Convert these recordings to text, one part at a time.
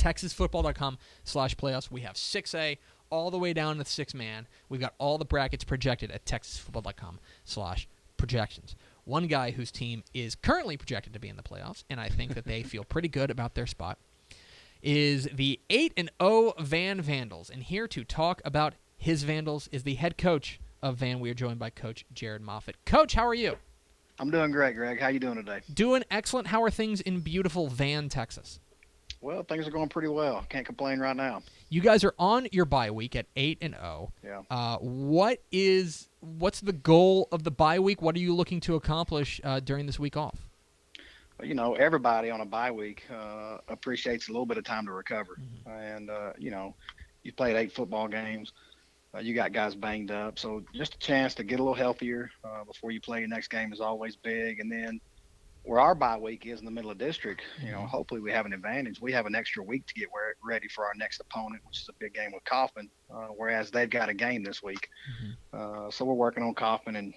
TexasFootball.com/playoffs. We have 6A all the way down to 6-man. We've got all the brackets projected at TexasFootball.com/projections. One guy whose team is currently projected to be in the playoffs, and I think that they feel pretty good about their spot, is the 8-0 Vandals. And here to talk about his Vandals is the head coach of Van. We are joined by Coach Jared Moffatt. Coach, how are you? I'm doing great, Greg. How you doing today? Doing excellent. How are things in beautiful Van, Texas? Well, things are going pretty well. Can't complain right now. You guys are on your bye week at 8-0. Yeah. What's the goal of the bye week? What are you looking to accomplish during this week off? Well, everybody on a bye week appreciates a little bit of time to recover. And, you played 8 football games. You got guys banged up. So just a chance to get a little healthier before you play your next game is always big. And then where our bye week is in the middle of district, hopefully we have an advantage. We have an extra week to get ready for our next opponent, which is a big game with Kaufman, whereas they've got a game this week. So we're working on Kaufman and,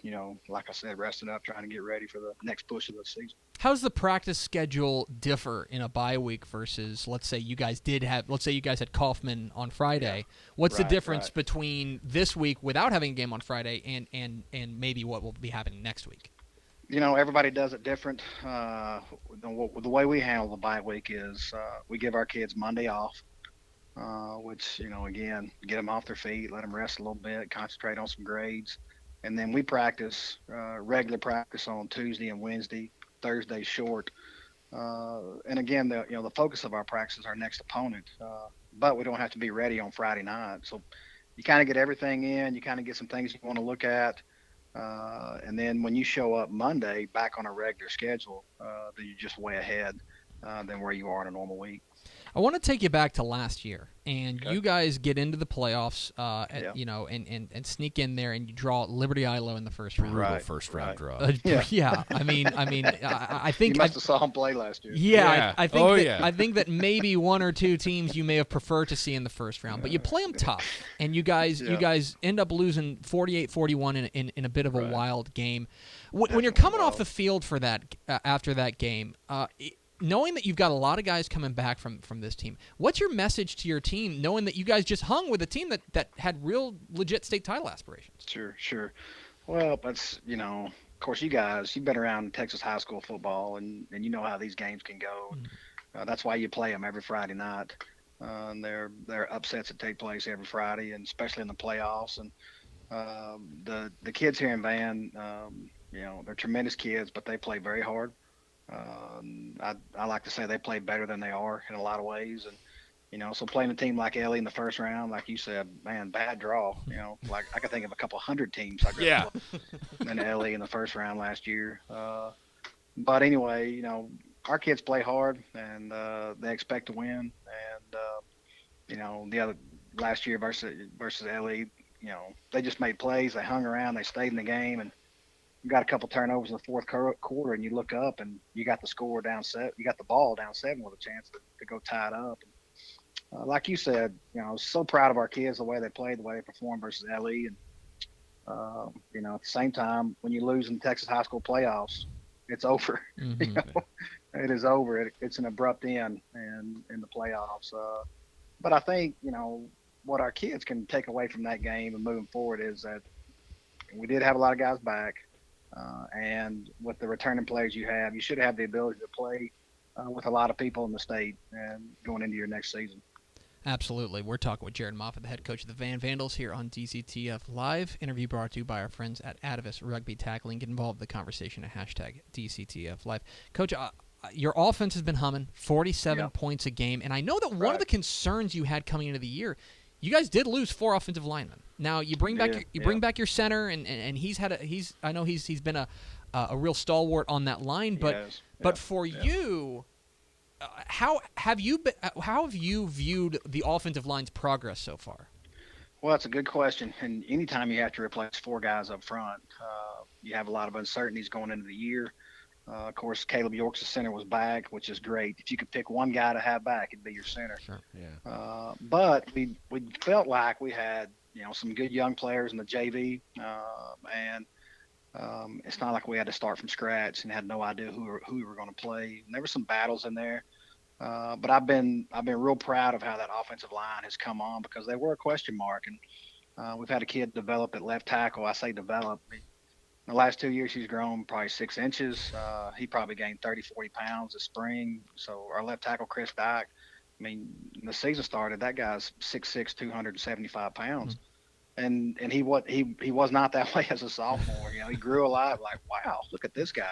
like I said, resting up, trying to get ready for the next push of the season. How's the practice schedule differ in a bye week versus, let's say you guys had Kaufman on Friday? What's the difference between this week without having a game on Friday and maybe what will be happening next week? Everybody does it different. The way we handle the bye week is we give our kids Monday off, which, again, get them off their feet, let them rest a little bit, concentrate on some grades. And then we practice, regular practice on Tuesday and Wednesday, Thursday short. And again, the focus of our practice is our next opponent, but we don't have to be ready on Friday night. So you kind of get everything in, you kind of get some things you want to look at. And then when you show up Monday back on a regular schedule, then you're just way ahead than where you are in a normal week. I want to take you back to last year, and you guys get into the playoffs, and sneak in there, and you draw Liberty Ilo in the first round. Brutal first round draw. I think you must have saw him play last year. Yeah, I think that maybe one or two teams you may have preferred to see in the first round, but you play them tough, and you guys end up losing 48-41 in a bit of a wild game. When you're coming off the field for that after that game. Knowing that you've got a lot of guys coming back from this team, what's your message to your team, knowing that you guys just hung with a team that had real legit state title aspirations? Sure. Well, that's, of course, you guys, you've been around Texas high school football, and you know how these games can go. That's why you play them every Friday night. And they're upsets that take place every Friday, and especially in the playoffs. And the kids here in Van, they're tremendous kids, but they play very hard. I like to say they play better than they are in a lot of ways. And, so playing a team like Ellie in the first round, like you said, man, bad draw. Like I could think of a couple hundred teams than Ellie in the first round last year. But anyway, our kids play hard, and they expect to win. And, the other last year versus Ellie, they just made plays. They hung around. They stayed in the game, and you got a couple turnovers in the fourth quarter, and you look up and you got the score down 7. You got the ball down 7 with a chance to go tie it up. And, like you said, I was so proud of our kids, the way they played, the way they performed versus LE. And, at the same time, when you lose in the Texas high school playoffs, it's over. It is over. It's an abrupt end in the playoffs. But I think, what our kids can take away from that game and moving forward is that we did have a lot of guys back. And with the returning players you should have the ability to play with a lot of people in the state and going into your next season. Absolutely. We're talking with Jared Moffatt, the head coach of the Van Vandals, here on DCTF Live. Interview brought to you by our friends at Atavis Rugby Tackling. Get involved in the conversation at #DCTF Live. Coach, your offense has been humming, 47 points a game. And I know that one of the concerns you had coming into the year, you guys did lose 4 offensive linemen. Now you bring back your center, and he's been a real stalwart on that line. But for you, how have you viewed the offensive line's progress so far? Well, that's a good question. And anytime you have to replace 4 guys up front, you have a lot of uncertainties going into the year. Of course, Caleb York's center was back, which is great. If you could pick one guy to have back, it'd be your center. Sure. Yeah. But we felt like we had some good young players in the JV, and it's not like we had to start from scratch and had no idea who we were going to play. And there were some battles in there. But I've been real proud of how that offensive line has come on because they were a question mark, and we've had a kid develop at left tackle. I say develop. In the last 2 years, he's grown probably 6 inches. He probably gained 30, 40 pounds this spring. So our left tackle, Chris Dyke, I mean, when the season started, that guy's 6'6", 275 pounds. And he was not that way as a sophomore. He grew a lot. Like, wow, look at this guy.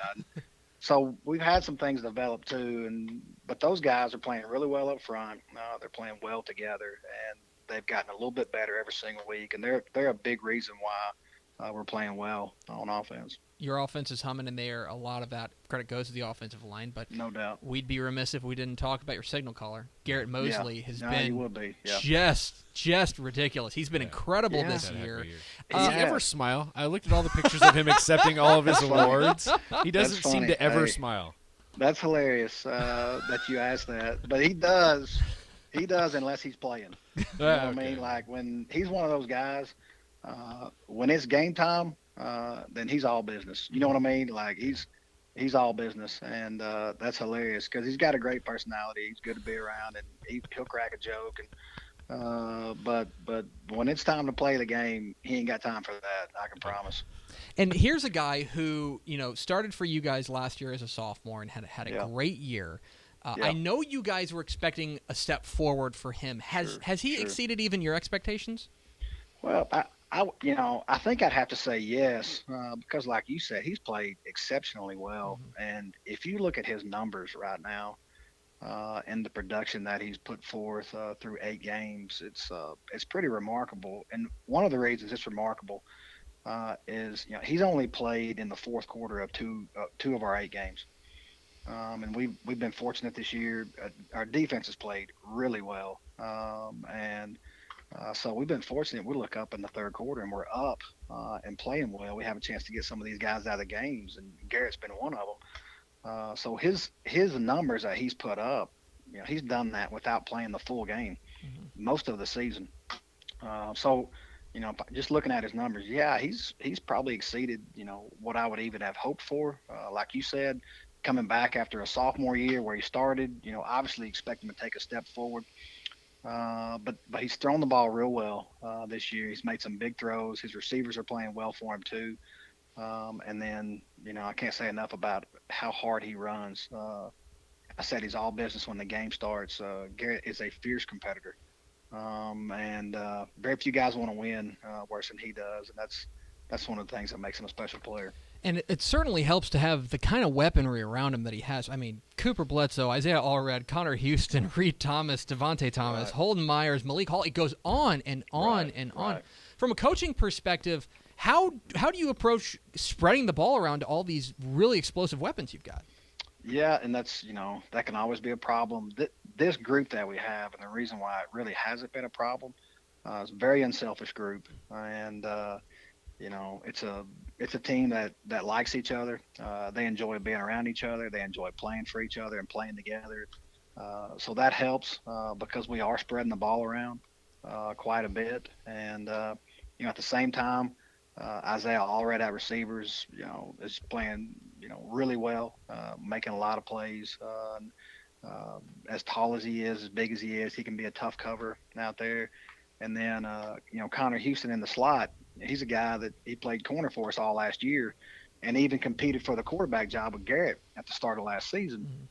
So we've had some things develop too, but those guys are playing really well up front. They're playing well together, and they've gotten a little bit better every single week, and they're a big reason why we're playing well on offense. Your offense is humming in there. A lot of that credit goes to the offensive line, but no doubt, we'd be remiss if we didn't talk about your signal caller. Garrett Mosley has he been will be. just ridiculous. He's been incredible this year. Does he ever smile? I looked at all the pictures of him accepting all of his awards. He doesn't seem to ever smile. That's hilarious that you asked that, but he does. He does unless he's playing. You know what I mean? Like when he's one of those guys. When it's game time, then he's all business. You know what I mean? Like he's all business, and that's hilarious because he's got a great personality. He's good to be around, and he'll crack a joke. And but when it's time to play the game, he ain't got time for that. I can promise. And here's a guy who started for you guys last year as a sophomore and had a great year. I know you guys were expecting a step forward for him. Has he exceeded even your expectations? Well, I think I'd have to say yes, because like you said, he's played exceptionally well. And if you look at his numbers right now, and the production that he's put forth through 8 games, it's pretty remarkable. And one of the reasons it's remarkable is he's only played in the fourth quarter of two of our 8 games. And we've been fortunate this year. Our defense has played really well, so we've been fortunate. We look up in the third quarter and we're up and playing well. We have a chance to get some of these guys out of the games, and Garrett's been one of them. So his numbers that he's put up, he's done that without playing the full game most of the season. So just looking at his numbers, he's probably exceeded what I would even have hoped for. Like you said, coming back after a sophomore year where he started, obviously expect him to take a step forward. But he's thrown the ball real well this year. He's made some big throws. His receivers are playing well for him too. And then, I can't say enough about how hard he runs. I said he's all business when the game starts. Garrett is a fierce competitor. And very few guys want to win worse than he does. And that's one of the things that makes him a special player. And it certainly helps to have the kind of weaponry around him that he has. I mean, Cooper Bledsoe, Isaiah Allred, Connor Houston, Reed Thomas, Devontae Thomas, Holden Myers, Malik Hall. It goes on and on and on. From a coaching perspective, how do you approach spreading the ball around to all these really explosive weapons you've got? Yeah, and that's, that can always be a problem. This group that we have, and the reason why it really hasn't been a problem, it's a very unselfish group. And, it's a team that likes each other. They enjoy being around each other. They enjoy playing for each other and playing together. So that helps because we are spreading the ball around quite a bit. And, at the same time, Isaiah Allred at receivers, is playing, really well, making a lot of plays. As tall as he is, as big as he is, he can be a tough cover out there. And then, Connor Houston in the slot, he's a guy that he played corner for us all last year and even competed for the quarterback job with Garrett at the start of last season.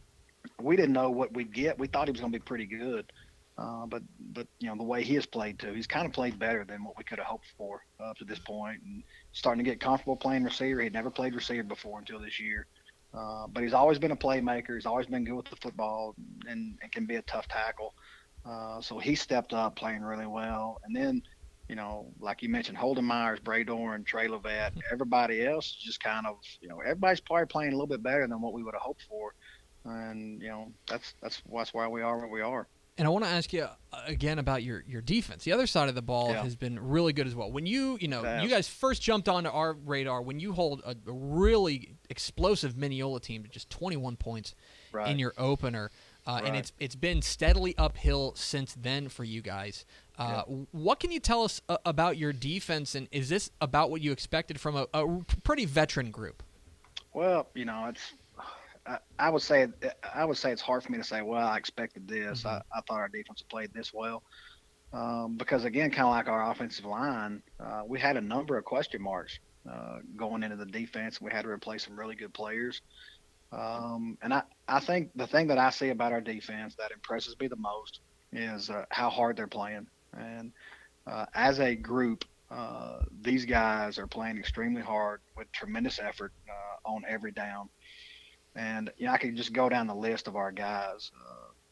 We didn't know what we'd get. We thought he was going to be pretty good. But the way he has played too, he's kind of played better than what we could have hoped for up to this point, and starting to get comfortable playing receiver. He'd never played receiver before until this year. But he's always been a playmaker. He's always been good with the football and can be a tough tackle. So he stepped up playing really well. And then, like you mentioned, Holden Myers, Bray Doran, Trey Levat, everybody else just kind of, everybody's probably playing a little bit better than what we would have hoped for. And, that's why we are where we are. And I want to ask you again about your defense. The other side of the ball has been really good as well. When you guys first jumped onto our radar, when you hold a really explosive Mineola team to just 21 points in your opener, and it's been steadily uphill since then for you guys. What can you tell us about your defense, and is this about what you expected from a pretty veteran group? Well, I would say it's hard for me to say, well, I expected this. Mm-hmm. I thought our defense played this well. Because again, kind of like our offensive line, we had a number of question marks going into the defense. We had to replace some really good players. And I think the thing that I see about our defense that impresses me the most is how hard they're playing. And as a group, these guys are playing extremely hard with tremendous effort on every down. And I can just go down the list of our guys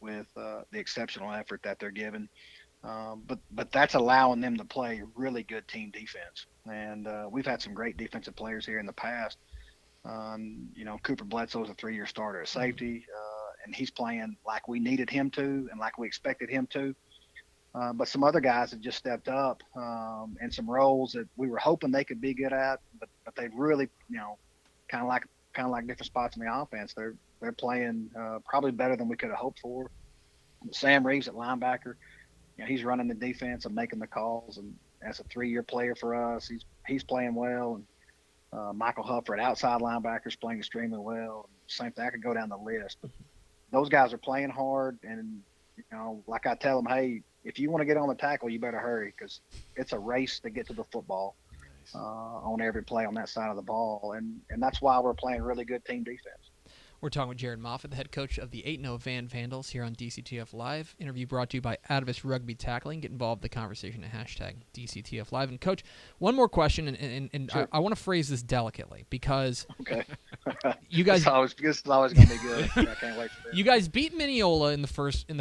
with the exceptional effort that they're giving. But that's allowing them to play really good team defense. And we've had some great defensive players here in the past. Cooper Bledsoe's a 3-year starter at safety, and he's playing like we needed him to and like we expected him to. But some other guys have just stepped up in some roles that we were hoping they could be good at, but they really, kind of like different spots in the offense. They're playing probably better than we could have hoped for. Sam Reeves at linebacker. He's running the defense and making the calls, and as a 3-year player for us, he's playing well. And Michael Hufford, outside linebacker, is playing extremely well. Same thing, I could go down the list. But those guys are playing hard, and like I tell them, hey, if you want to get on the tackle, you better hurry because it's a race to get to the football on every play on that side of the ball, and that's why we're playing really good team defense. We're talking with Jared Moffatt, the head coach of the 8-0 Vandals here on DCTF Live. Interview brought to you by Atavis Rugby Tackling. Get involved in the conversation at #DCTF Live. And, Coach, one more question, and Sure. I want to phrase this delicately because okay. you guys this is always going to be good. I can't wait for this. You guys beat Mineola in the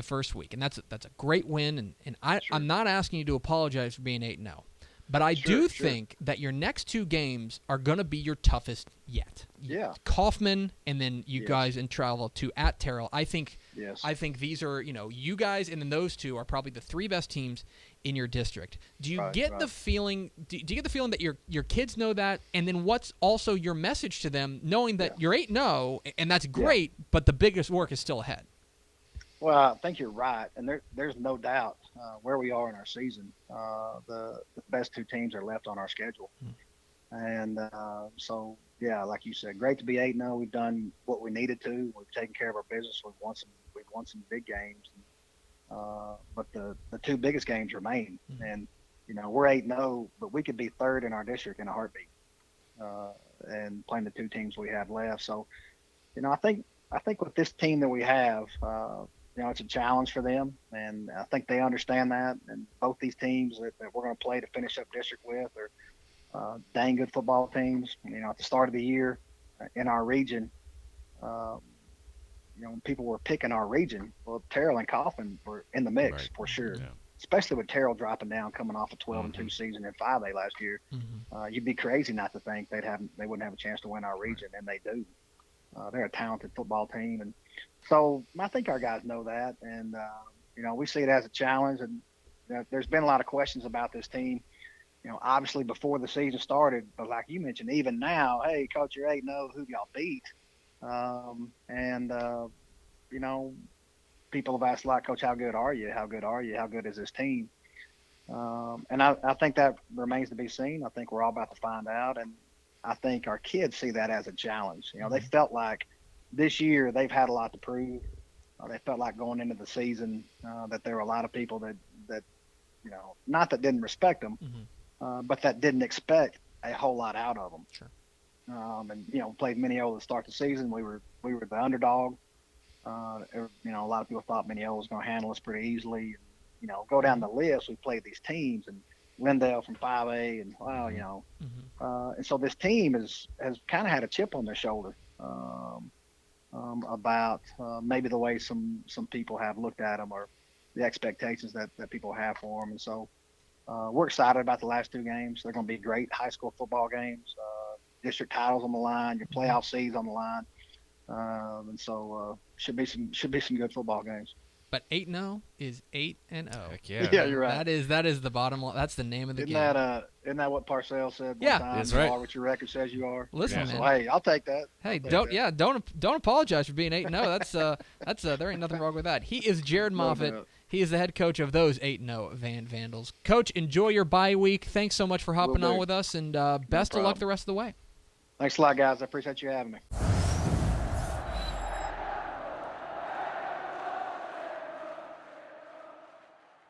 first week, and that's a great win. And I'm not asking you to apologize for being 8-0. But I do think that your next 2 games are going to be your toughest yet. Yeah. Kaufman, and then you guys in travel to at Terrell. I think these are, you guys and then those 2 are probably the 3 best teams in your district. Do you get the feeling do you get the feeling that your kids know that, and then what's also your message to them knowing that you're 8-0 and that's great, but the biggest work is still ahead? Well, I think you're right, and there's no doubt where we are in our season. The best 2 teams are left on our schedule, and so like you said, great to be 8-0. We've done what we needed to. We've taken care of our business. We've won some big games, but the 2 biggest games remain. And we're 8-0, but we could be 3rd in our district in a heartbeat, and playing the 2 teams we have left. So, I think with this team that we have. It's a challenge for them, and I think they understand that. And both these teams that we're going to play to finish up district with are dang good football teams. At the start of the year in our region, when people were picking our region, well, Terrell and Kaufman were in the mix for sure. Yeah. Especially with Terrell dropping down, coming off a 12-2 season in 5A last year. You'd be crazy not to think they wouldn't have a chance to win our region, and they do. They're a talented football team, and so I think our guys know that, and we see it as a challenge. And there's been a lot of questions about this team, obviously before the season started, but like you mentioned, even now, hey, Coach, you're 8-0, who y'all beat? People have asked, like, Coach, how good are you? How good are you? How good is this team? And I think that remains to be seen. I think we're all about to find out, and I think our kids see that as a challenge. They felt like this year they've had a lot to prove. They felt like going into the season that there were a lot of people that not that didn't respect them, but that didn't expect a whole lot out of them. Sure. And played Mineola to start the season. We were the underdog. A lot of people thought Mineola was going to handle us pretty easily. Go down the list. We played these teams, and Lindale from 5A, and and so this team has kind of had a chip on their shoulder about maybe the way some people have looked at them, or the expectations that people have for them. And so we're excited about the last 2 games. They're going to be great high school football games. District titles on the line, your playoff seeds on the line, and so should be some good football games. But 8-0 is 8-0. Heck yeah. Yeah, you're right. That is the bottom line. That's the name of the game. Isn't that what Parcells said? Yeah, time? That's right. You are what your record says you are. Listen, man. So, hey, I'll take that. Hey, don't apologize for being 8-0. That's there ain't nothing wrong with that. He is Jared Moffatt. He is the head coach of those 8-0 Vandals. Coach, enjoy your bye week. Thanks so much for hopping on with us, and best of luck the rest of the way. Thanks a lot, guys. I appreciate you having me.